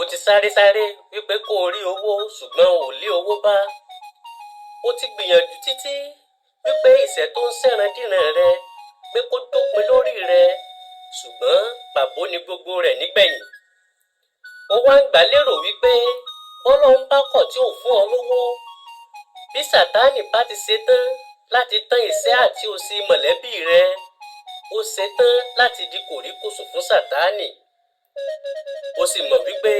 ó ti sáré wípé kó o rí owó ṣùgbọ́n ò lé owó bá. ó ti gbìyànjú títí wípé ìṣẹ́ tó ń ṣẹ̀randíran rẹ pé kó dópin lórí rẹ ṣùgbọ́n pàbó ni gbogbo rẹ̀ nígbẹ̀yìn. ó wá ń gbà lérò wípé bọ́lọ́run bá kọ̀ tí ò fún ọ lówó, bí Sàtánì bá ti ṣetán láti tán ìṣẹ́ àti òṣì mọ̀lẹ́bí rẹ, ó ṣetán láti di kòríkòsùn fún Sàtánì. ó sì mọ̀ wípé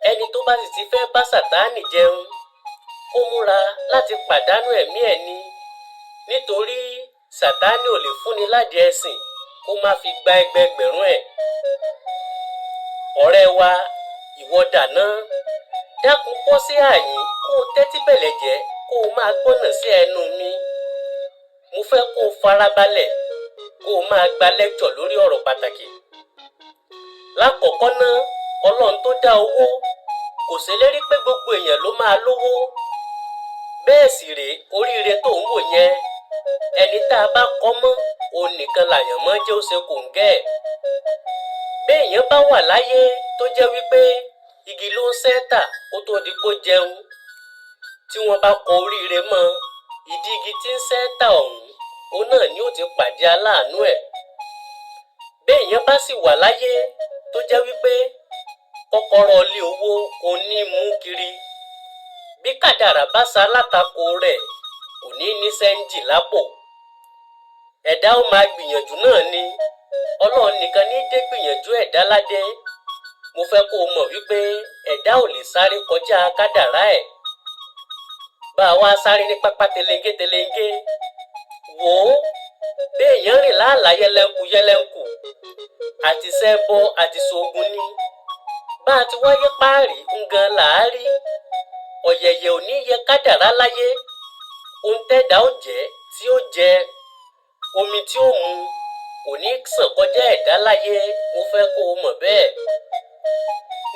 ẹni tó bá sì ti fẹ́ bá Sàtánì jẹun, ó múra láti pàdánù ẹ̀mí ẹ̀ ni, nítorí Sàtánì ò lè fúnni ládìẹ ẹ̀sìn kó má fi gba ẹgbẹẹgbẹ̀rún ẹ̀. ọ̀rẹ́ wa, ìwọ dàná, dákun bọ́ sí àyín kó o tẹ́tí bẹ̀lẹ̀ jẹ́ kó o máa gbọ́nà sí ẹnu mi. mo fẹ́ kó o farabalẹ̀ kó o máa gba lẹ́kṣọ̀ lórí ọ̀rọ̀ pàtàkì. lákọ̀ọ́kọ́ ná, Ọlọ́run tó dá owó kò ṣèlérí pé gbogbo èèyàn ló máa lówó. bẹ́ẹ̀ sì rèé, oríire tó ń wò yẹn, ẹni tá a bá kọ́ mọ́ òun nìkan làyàn mọ́ jẹ́ ó ṣe kòńgẹ́ ẹ̀. béèyàn bá wà láyé tó jẹ́ wípé igi ló ń ṣẹ́tà kó tó di kó jẹun, tí wọ́n bá kọ oríire mọ́ ìdí igi tí ń ṣẹ́tà ọ̀hún, òun náà ni ó ti pàdé aláàánú ẹ̀. béèyàn bá sì wà láyé tó jẹ́ wípé kọ́kọ́rọ́ ilé owó òun ní mú kiri, bí kádàrá bá sa látakò rẹ̀ kò ní ní sẹ́ńjì lápò. ẹ̀dá ó máa gbìyànjú náà ni, Ọlọ́run nìkan ní dé gbìyànjú ẹ̀dá ládé. mo fẹ́ kó o mọ̀ wípé ẹ̀dá ò lè sáré kọjá kádàrá ẹ̀. bá a wá sáré ní pápá telenge wò ó, béèyàn rìn láàlá yẹlẹ́nkù àti ṣẹbọ àti ṣoògùn ni. bá a ti wáyé páàrí ngan làárí. ọ̀yẹ̀yẹ̀ ò ní yẹ kádàrá láyé. ohun tẹ́dá ó jẹ́ tí ó jẹ, omi tí ó mu kò ní sàn kọjá ẹ̀dá láyé. mo fẹ́ kó o mọ̀ bẹ́ẹ̀.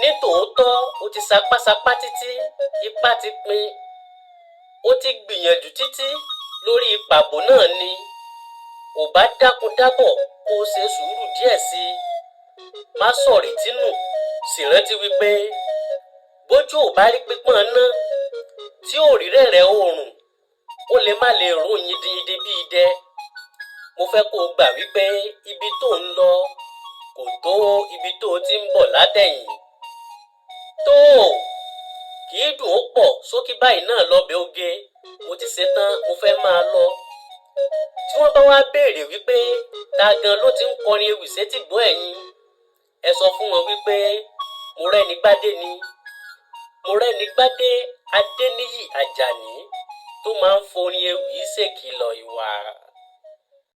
nítòótọ́ o ti sapásapá títí ipá ti pin. ó ti gbìyànjú títí lórí pàbó náà ni. ò bá dákun dábọ̀ kó o ṣe sùúrù díẹ̀ sí i. má sọ̀rètí nù, sì rántí wípé bójú ò bá rí pípọ́n ná tí ò rí rẹ̀rẹ̀ oòrùn, ó lè má lè rún yindiyindi bí idẹ. mo fẹ́ kó o gbà wípé ibi tó ń lọ kò tó ibi tó o ti ń bọ̀ látẹ̀yìn. tó o kì í dùn ó pọ̀ sókè báyìí náà lọ́bẹ̀ oge. mo ti ṣetán, mo fẹ́ máa lọ. tí wọ́n bá wá béèrè wípé ta gan ló ti ń kọrin ewì sétìgbọ́ ẹ̀yin, ẹ sọ fún wọn wípé Mọ́rẹ́nigbádé ni. Mọ́rẹ́nigbádé Adéníyì Àjàní tó máa ń forin ewì